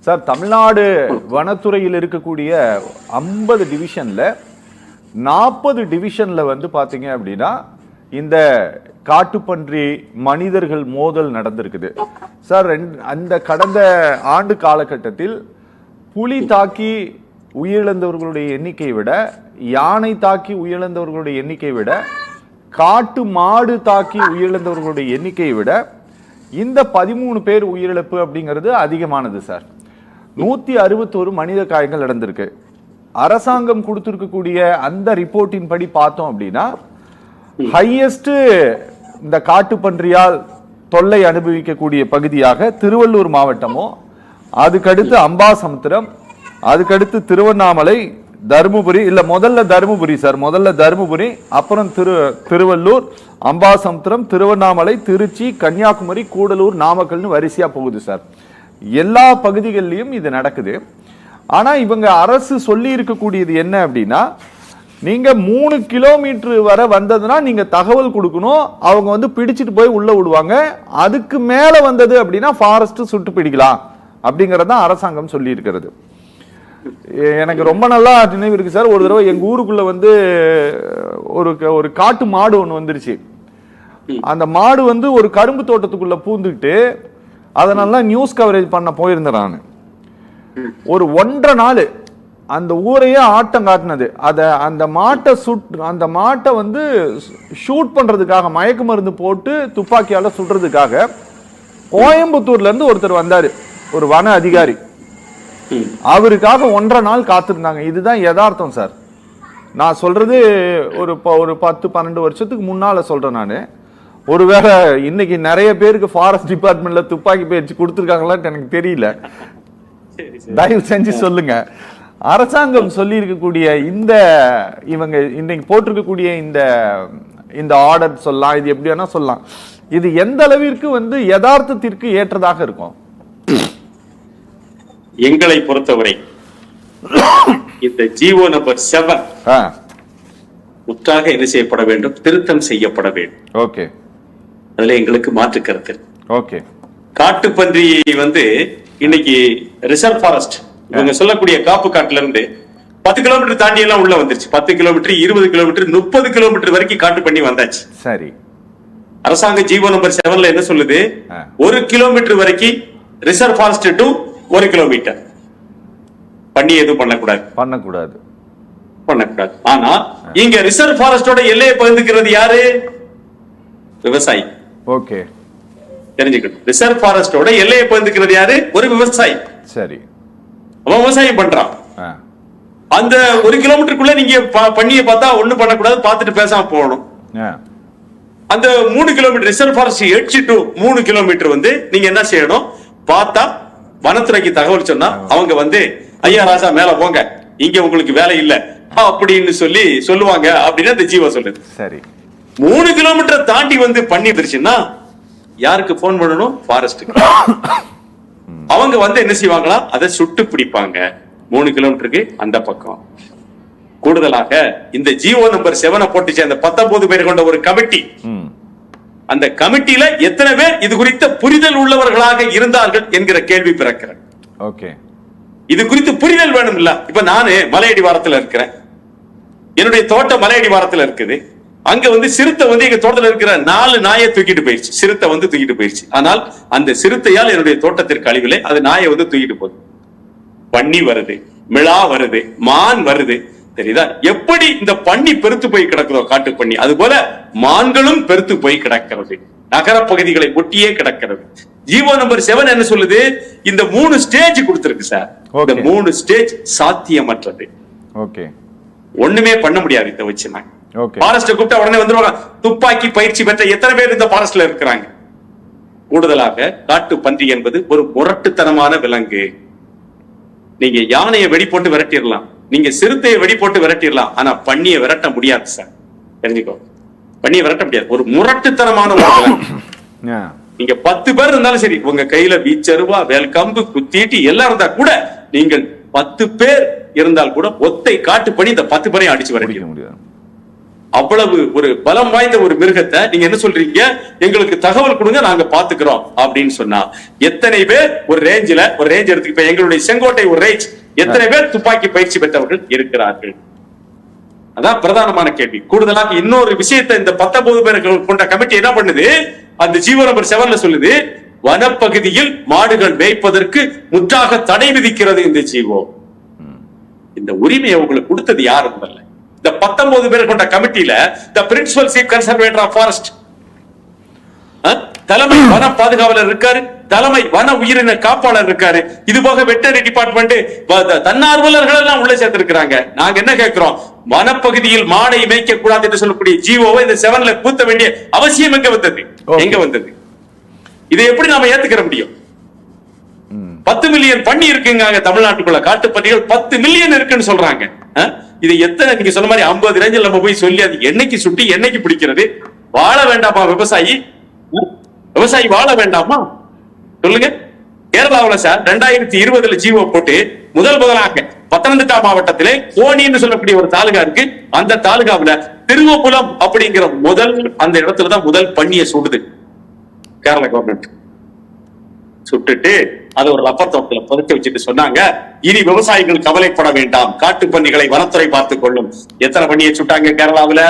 Sir, Tamil Nadu வனத்துறையில் இருக்கக்கூடிய 50 டிவிஷன்ல 40 டிவிஷன்ல வந்து பாத்தீங்க அப்படின்னா இந்த காட்டுப்பன்றி மனிதர்கள் மோதல் நடந்திருக்குது சார். அந்த கடந்த ஆண்டு காலகட்டத்தில் புலி தாக்கி உயிரிழந்தவர்களுடைய எண்ணிக்கை விட, யானை தாக்கி உயிரிழந்தவர்களுடைய எண்ணிக்கை விட, காட்டு மாடு தாக்கி உயிரிழந்தவர்களுடைய எண்ணிக்கையை விட இந்த 13 பேர் உயிரிழப்பு அப்படிங்கிறது அதிகமானது சார். 161 மனித காயங்கள் நடந்திருக்கு. அரசாங்கம் கொடுத்திருக்கக்கூடிய அந்த ரிப்போர்ட்டின் படி பார்த்தோம் அப்படின்னா ஹையஸ்ட் இந்த காட்டுப்பன்றியால் தொல்லை அனுபவிக்கக்கூடிய பகுதியாக திருவள்ளூர் மாவட்டமோ, அதுக்கடுத்து அம்பாசமுத்திரம், அதுக்கடுத்து திருவண்ணாமலை, தருமபுரி, இல்ல முதல்ல தருமபுரி சார், முதல்ல தருமபுரி, அப்புறம் திருவள்ளூர், அம்பாசமுத்திரம், திருவண்ணாமலை, திருச்சி, கன்னியாகுமரி, கூடலூர், நாமக்கல்னு வரிசையா போகுது சார். எல்லா பகுதிகளிலும் இது நடக்குது. ஆனா இவங்க அரசு சொல்லி இருக்கக்கூடியது என்ன அப்படின்னா, நீங்க 3 கிலோமீட்டர் வரை வந்ததுன்னா நீங்க தகவல் கொடுக்கணும், அவங்க வந்து பிடிச்சிட்டு போய் உள்ள விடுவாங்க. அதுக்கு மேல வந்தது அப்படின்னா ஃபாரஸ்ட் சுட்டு பிடிக்கலாம் அப்படிங்கறதான் அரசாங்கம் சொல்லி இருக்கிறது. எனக்கு ரொம்ப நல்லா நினைவு இருக்கு சார். ஒரு தடவை எங்க ஊருக்குள்ள வந்து ஒரு காட்டு மாடு ஒண்ணு வந்துருச்சு. அந்த மாடு வந்து ஒரு கரும்பு தோட்டத்துக்குள்ள பூந்துட்டு அதனால நியூஸ் கவரேஜ் பண்ண போயிருந்தேன் நான். ஒரு 1.5 நாள் அந்த ஊரையே ஆட்டம் காட்டினது. அந்த மாட்டை வந்து ஷூட் பண்றதுக்காக, மயக்க மருந்து போட்டு துப்பாக்கியால சுடுறதுக்காக கோயம்புத்தூர்ல இருந்து ஒருத்தர் வந்தாரு, ஒரு வன அதிகாரி. அவருக்காக 1.5 நாள் காத்திருந்தாங்க. இதுதான் யதார்த்தம் சார். நான் சொல்றது ஒரு 10-12 வருஷத்துக்கு முன்னால சொல்றேன் நானு. ஒருவேளை இன்னைக்கு நிறைய பேருக்கு ஃபாரஸ்ட் டிபார்ட்மெண்ட்ல துப்பாக்கி பயிற்சி கொடுத்துருக்காங்களான்னு எனக்கு தெரியல. தயவு செஞ்சு சொல்லுங்க. அரசாங்கம் சொல்லி இருக்கக்கூடிய இவங்க இன்னைக்கு போட்டிருக்கக்கூடிய இந்த ஆர்டர் சொல்லலாம், இது எப்படி வேணா சொல்லலாம், இது எந்த அளவிற்கு வந்து யதார்த்தத்திற்கு ஏற்றதாக இருக்கும்? எங்களை பொறுத்தவரை இந்த ஜிஓ நம்பர் 7 முற்றாக என்ன செய்யப்பட வேண்டும், திருத்தம் செய்யப்பட வேண்டும். ஓகே, அதுல எங்களுக்கு மாற்று கருத்து. ஓகே, காட்டுப்பன்றியை வந்து இன்னைக்கு ரிசர்வ் ஃபாரஸ்ட் இவங்க சொல்லக்கூடிய காப்பு காட்டுல இருந்து 10 கிலோமீட்டர் தாண்டி எல்லாம் உள்ள வந்துருச்சு. 10 கிலோமீட்டர், 20 கிலோமீட்டர், 30 கிலோமீட்டர் வரைக்கும் காட்டுப்பன்னி வந்தாச்சு. சரி, அரசாங்க ஜிஓ நம்பர் 7ல என்ன சொல்லுது, 1 கிலோமீட்டர் வரைக்கும் ரிசர்வ் ஃபாரஸ்ட் டு 1 கிலோமீட்டர் பண்ணி எதுவும் பண்ணக்கூடாது. ஆனா இங்க ரிசர்வ் ஃபாரஸ்டோட எல்லையை பகிர்ந்துக்கிறது யாரு? விவசாயி. ஓகே, தெரிஞ்சுக்கணும். ரிசர்வ் ஃபாரஸ்டோட எல்லையை பகிர்ந்துக்கிறது யாரு? ஒரு விவசாயி. சரி, அவன் விவசாயம் பண்றான். அந்த 1 கிலோமீட்டருக்குள்ள நீங்க பண்ணிய பார்த்தா ஒண்ணு பண்ணக்கூடாது, பார்த்துட்டு பேசாம போகணும். அந்த 3 kilometre reserve forest 8 to 3 kilometre வந்து நீங்க என்ன செய்யணும், பார்த்தா வனத்துறைக்கு தகவல் சொன்னா அவங்க வந்து ஐயா ராசா மேல போங்க, இங்க உங்களுக்கு வேலை இல்ல அப்படின்னு சொல்லுவாங்க அப்படின்னு அந்த ஜீவா சொல்லுது. சரி, 3 கிலோமீட்டர் தாண்டி வந்து பண்ணி வந்துருச்சுன்னா யாருக்கு போன் பண்ணணும்? ஃபாரஸ்டுக்கு. அவங்க வந்து என்ன செய்வாங்களா, அதை சுட்டு பிடிப்பாங்க 3 கிலோமீட்டருக்கு அந்த பக்கம். கூடுதலாக இந்த ஜிஓ நம்பர் 7 போட்டுச்சு அந்த 19 பேர் கொண்ட ஒரு கமிட்டி. அந்த கமிட்டியில எத்தனை பேர் இது குறித்த புரிதல் உள்ளவர்களாக இருந்தார்கள் என்கிற கேள்வி பிறக்கிறது. ஓகே, இது குறித்து புரிதல் வேணும் இல்ல. இப்ப நானு மலையடிவாரத்துல இருக்கிறேன், என்னுடைய தோட்டம் மலையடிவாரத்துல இருக்குது. அங்க வந்து சிறுத்தை வந்து எங்க தோட்டத்துல இருக்கிற 4 நாயை தூக்கிட்டு போயிருச்சு. சிறுத்தை வந்து தூக்கிட்டு போயிருச்சு. ஆனால் அந்த சிறுத்தையால் என்னுடைய தோட்டத்திற்கு அழிவில்லை, அது நாயை வந்து தூக்கிட்டு போகுது. பன்னி வருது, மிளா வருது, மான் வருது. தெரியுதா எப்படி இந்த பன்னி பெருத்து போய் கிடக்குதோ காட்டு பன்னி, அது போல மான்களும் பெருத்து போய் கிடக்கிறது, நகர பகுதிகளை ஒட்டியே கிடக்கிறது. ஜிஓ நம்பர் 7 என்ன சொல்லுது, இந்த 3 ஸ்டேஜ் கொடுத்திருக்கு சார். இந்த 3 ஸ்டேஜ் சாத்தியமற்றது. ஓகே, ஒண்ணுமே பண்ண முடியாது இதை வச்சு. நான் ஃபாரஸ்ட் கூப்பிட்டா உடனே வந்துருவாங்க. துப்பாக்கி பயிற்சி பெற்ற எத்தனை பேர் இந்த ஃபாரஸ்ட்ல இருக்கிறாங்க? கூடுதலாக காட்டு பன்றி என்பது ஒரு முரட்டுத்தனமான விலங்கு. நீங்க யானையை வெடி போட்டு விரட்டிடலாம், நீங்க சிறுத்தையை வெடி போட்டு விரட்டிடலாம், ஆனா பன்னியை விரட்ட முடியாது சார். தெரிஞ்சுக்கோ, பன்னியை விரட்ட முடியாது. ஒரு முரட்டுத்தனமான ஒரு விலங்கு. நீங்க 10 பேர் இருந்தாலும் சரி, உங்க கையில வீச்சருவா, வேல்கம்பு, குத்தீட்டி எல்லாம் இருந்தா கூட, நீங்கள் 10 பேர் இருந்தால் கூட ஒத்தை காட்டு பண்ணி இந்த 10 பேரையும் அடிச்சு விரட்டிட முடியாது. அவ்வளவு ஒரு பலம் வாய்ந்த ஒரு மிருகத்தை நீங்க என்ன சொல்றீங்க, எங்களுக்கு தகவல் கொடுங்க நாங்க பாத்துக்கிறோம் அப்படின்னு சொன்னா எத்தனை பேர் ஒரு ரேஞ்ச் எடுத்துக்க, இப்ப எங்களுடைய செங்கோட்டை ஒரு ரேஞ்ச், எத்தனை பேர் துப்பாக்கி பயிற்சி பெற்றவர்கள் இருக்கிறார்கள்? அதான் பிரதானமான கேள்வி. கூடுதலாக இன்னொரு விஷயத்தை இந்த 19 பேர்கள் கொண்ட கமிட்டி என்ன பண்ணுது, அந்த ஜீவோ நம்பர் 7ல சொல்லுது, வனப்பகுதியில் மாடுகள் மேய்ப்பதற்கு முற்றாக தடை விதிக்கிறது இந்த ஜீவோ. இந்த உரிமையை உங்களுக்கு கொடுத்தது யாரு? முதல்ல இந்த 19 பேர் கொண்ட கமிட்டியில the principal chief conservator of forest, தலைமை வன பாதுகாவலர் இருக்காரு, தலைமை வன உயிரின காப்பாளர் இருக்காரு, இது போக வெட்டரி டிபார்ட்மெண்ட் தன்னார்வலர்கள் எல்லாம் உள்ள சேர்த்திருக்கிறாங்க. நாங்க என்ன கேட்கிறோம், வனப்பகுதியில் மாடை மேய்க்க கூடாது என்று சொல்லக்கூடிய ஜீவோவை இந்த 7ல பூத்த வேண்டிய அவசியம் எங்க வந்தது? இதை எப்படி நாம ஏத்துக்கிற முடியும்? 10 மில்லியன் பண்ணி இருக்குங்க தமிழ்நாட்டுக்குள்ள, காட்டு பன்னிகள் 10 மில்லியன் இருக்குன்னு சொல்றாங்க. இது எத்தனை, நீங்க சொன்ன மாதிரி 50 ரேஞ்சில் நம்ம போய் சொல்லி அது என்னைக்கு சுட்டி என்னைக்கு பிடிக்கிறது? வாழ வேண்டாமா விவசாயி? வாழ வேண்டாமா சொல்லுங்க. கேரளாவில் சார் 2020 ஜீவோ போட்டு முதலாக பத்தனந்திட்டா மாவட்டத்திலே கோணின்னு சொல்லக்கூடிய ஒரு தாலுகா இருக்கு. அந்த தாலுகாவில் திருவப்புலம் அப்படிங்கிற அந்த இடத்துலதான் முதல் பண்ணியை சுடுது கேரளா கவர்மெண்ட். சுட்டுட்டு அதை ஒரு ரப்பர் தோட்டத்துல புதைக்க வச்சுட்டு சொன்னாங்க, இனி விவசாயிகள் கவலைப்பட வேண்டாம், காட்டு பன்னிகளை வனத்துறை பார்த்துக் கொள்ளும். எத்தனை பண்ணியை சுட்டாங்க கேரளாவில்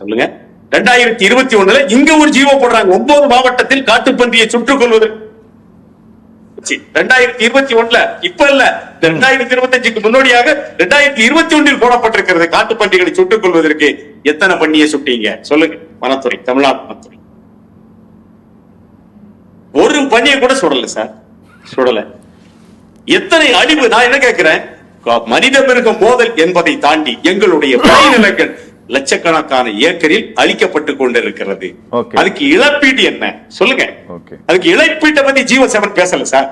சொல்லுங்க? 2021 இங்க ஒரு ஜீவோ போடுறாங்க, 9 மாவட்டத்தில் காட்டுப்பன்றியை சுட்டுக் கொள்வது. 2021 இப்ப இல்ல, 2025க்கு முன்னோடியாக 2021 போடப்பட்டிருக்கிறது காட்டுப்பன்றிகளை சுட்டுக் கொள்வதற்கு. எத்தனை பண்ணியை சுட்டீங்க சொல்லுங்க வனத்துறை, தமிழ்நாடு வனத்துறை? ஒரு பண்ணியை கூட சுடல சார், சுடல. எத்தனை அழிவு! நான் என்ன கேட்கிறேன், மனித மிருக மோதல் என்பதை தாண்டி எங்களுடைய பயிர்நிலங்கள் லட்சக்கணக்கான ஏக்கரில் அழிக்கப்பட்டுக் கொண்டிருக்கிறது. அதுக்கு இழப்பீடு என்ன சொல்லுங்க? அதுக்கு இழப்பீட்டை பத்தி ஜீவோ 7 பேசல சார்.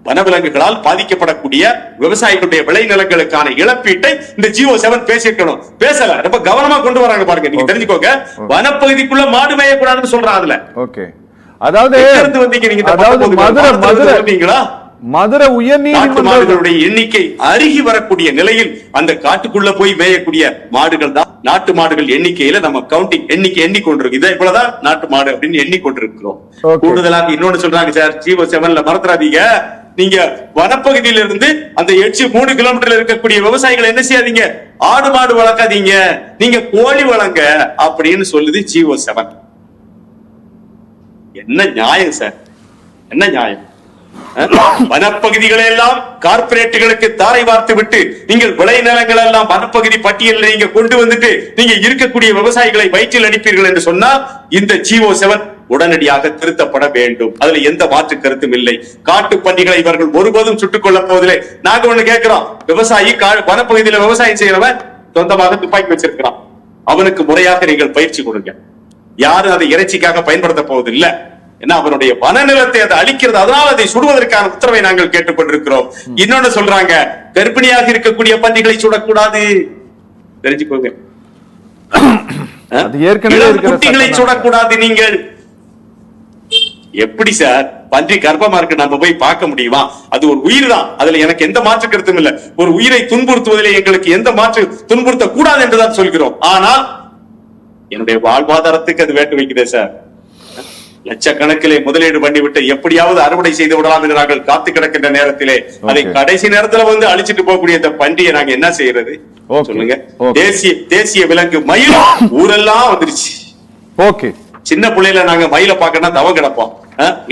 வனவிலங்குகளால் பாதிக்கப்படக்கூடிய விவசாயிகளுடைய விளைநிலங்களுக்கான இழப்பீட்டை இந்த ஜீவோ 7 பேசியிருக்கணும், பேசல. ரொம்ப கவனமா கொண்டு வராங்க பாருங்க. நீங்க தெரிஞ்சுக்கோங்க, வனப்பகுதிக்குள்ள மாடு மேயக்கூடாதுன்னு சொல்றான் அதுல. அதாவது மதுரை உயர்நீதிமன்றங்களுடைய எண்ணிக்கை அருகி வரக்கூடிய நிலையில் அந்த காட்டுக்குள்ள போய் மேயக்கூடிய மாடுகள் தான் நாட்டு மாடுகள் எண்ணிக்கையில நம்ம கவுண்டிங் எண்ணி கொண்டிருக்கோம். இதை போலதான் நாட்டு மாடு அப்படின்னு எண்ணிக்கொண்டிருக்கிறோம். கூடுதலாக இன்னொன்னு சொல்றாங்க சார் ஜீவோ 7ல, மறந்துடாதீங்க, நீங்க வனப்பகுதியில இருந்து அந்த 3 கிலோமீட்டர்ல இருக்கக்கூடிய விவசாயிகளை என்ன செய்யாதீங்க, ஆடு மாடு வளர்க்காதீங்க, நீங்க கோழி வளங்க அப்படின்னு சொல்லுது ஜீவோ 7. என்ன நியாயம் சார், என்ன நியாயம்? வனப்பகுதிகளை எல்லாம் கார்பரேட்டுகளுக்கு தாரை வார்த்து விட்டு நீங்கள் விளைநிலங்கள் எல்லாம் வனப்பகுதி பட்டியலில் நீங்க கொண்டு வந்துட்டு நீங்க இருக்கக்கூடிய விவசாயிகளை வயிற்றில் அடிப்பீர்கள் என்று சொன்னால் இந்த ஜீவோ 7 உடனடியாக திருத்தப்பட வேண்டும். அதுல எந்த மாற்று கருத்தும் இல்லை. காட்டு பன்னிகளை இவர்கள் ஒருபோதும் சுட்டுக் கொள்ள போவதில்லை. நாங்க ஒண்ணு கேட்கிறோம், விவசாயி வனப்பகுதியில விவசாயம் செய்யறவன் சொந்தமாக துப்பாக்கி வச்சிருக்கிறான், அவனுக்கு முறையாக நீங்கள் பயிற்சி கொடுங்க. யாரும் அதை இறைச்சிக்காக பயன்படுத்த போவதில்லை. ஏன்னா அவனுடைய வனநிலத்தை அதை அழிக்கிறது, அதனால அதை சுடுவதற்கான உத்தரவை நாங்கள் கேட்டுக்கொண்டிருக்கிறோம். இன்னொன்னு சொல்றாங்க, கர்ப்பிணியாக இருக்கக்கூடிய பன்றிகளை சுடக்கூடாது. தெரிஞ்சுக்கோங்க, குட்டிகளை சுடக்கூடாது. நீங்கள் எப்படி சார், பன்றி கர்ப்பமா இருக்கு நம்ம போய் பார்க்க முடியுமா? அது ஒரு உயிர் தான், அதுல எனக்கு எந்த மாற்று கருத்தும் இல்ல. ஒரு உயிரை துன்புறுத்துவதில் எங்களுக்கு எந்த மாற்று துன்புறுத்த கூடாது என்றுதான் சொல்கிறோம். ஆனால் என்னுடைய வாழ்வாதாரத்துக்கு அது வேட்டு வைக்குதே சார். லட்சக்கணக்கிலே முதலீடு பண்ணிவிட்டு எப்படியாவது அறுவடை செய்து விடலாம் என்று நாங்கள் காத்து கிடக்கின்ற நேரத்திலே அதை கடைசி நேரத்துல வந்து அழிச்சிட்டு போகக்கூடிய இந்த பண்டிகை நாங்க என்ன செய்யறது சொல்லுங்க? தேசிய விலங்கு மயில் ஊரெல்லாம் வந்துருச்சு. சின்ன பிள்ளையில நாங்க மயில பாக்கணும் தவம் கிடப்போம்.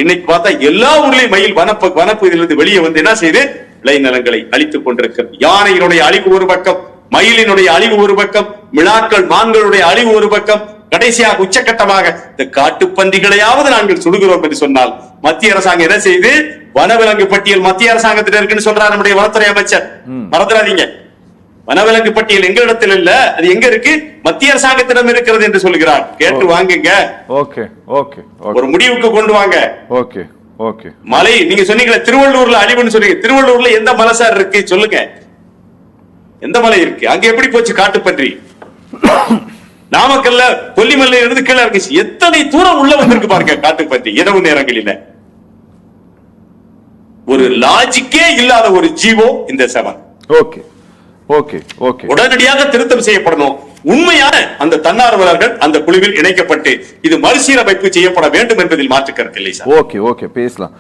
இன்னைக்கு பார்த்தா எல்லா ஊர்லயும் மயில் வனப்பகுதியிலிருந்து வெளியே வந்து என்ன செய்து விளைநிலங்களை அழித்துக் கொண்டிருக்கிறது. யானையினுடைய அழிவு ஒரு பக்கம், மயிலினுடைய அழிவு ஒரு பக்கம், மிளாக்கள் மான்களுடைய அழிவு ஒரு பக்கம், கடைசியாக உச்சகட்டமாக இந்த காட்டுப்பன்றிகளையாவது நாங்கள் சுடுகிறோம் என்று சொன்னால் மத்திய அரசாங்கம் என்ன செய்து வனவிலங்கு பட்டியல் மத்திய அரசாங்கத்தில் இருக்குன்னு சொல்றார் நம்முடைய வனத்துறை அமைச்சர். மறந்துடாதீங்க, வனவிலங்கு பட்டியல் எங்க இடத்துல இல்ல, அது எங்க இருக்கு? மத்திய அரசாங்கத்திடம் இருக்கிறது என்று சொல்கிறார். கேட்டு வாங்குங்க, ஒரு முடிவுக்கு கொண்டு வாங்க. மலை நீங்க சொன்னீங்களே திருவள்ளூர்ல அழிவுன்னு சொன்னீங்க, திருவள்ளூர்ல எந்த மலை சார் இருக்கு சொல்லுங்க? எந்த மலை இருக்கு? அங்க எப்படி போச்சு காட்டுப்பன்றி? நாமக்கல்ல கொல்லிமலை இருந்து கீழே இறங்கிச்சு. எத்தனை தூரம் உள்ள வந்திருக்கு பாருங்க காட்டுப்பன்றி இரவு நேரங்களில. ஒரு லாஜிக்கே இல்லாத ஒரு ஜீவோ இந்த 7. உடனடியாக திருத்தம் செய்யப்படணும். உண்மையான அந்த தன்னார்வலர்கள் அந்த குழுவில் இணைக்கப்பட்டு இது மறுசீரமைப்பு செய்யப்பட வேண்டும் என்பதில் மாற்று கருத்து இல்லை சார். ஓகே பேசலாம்.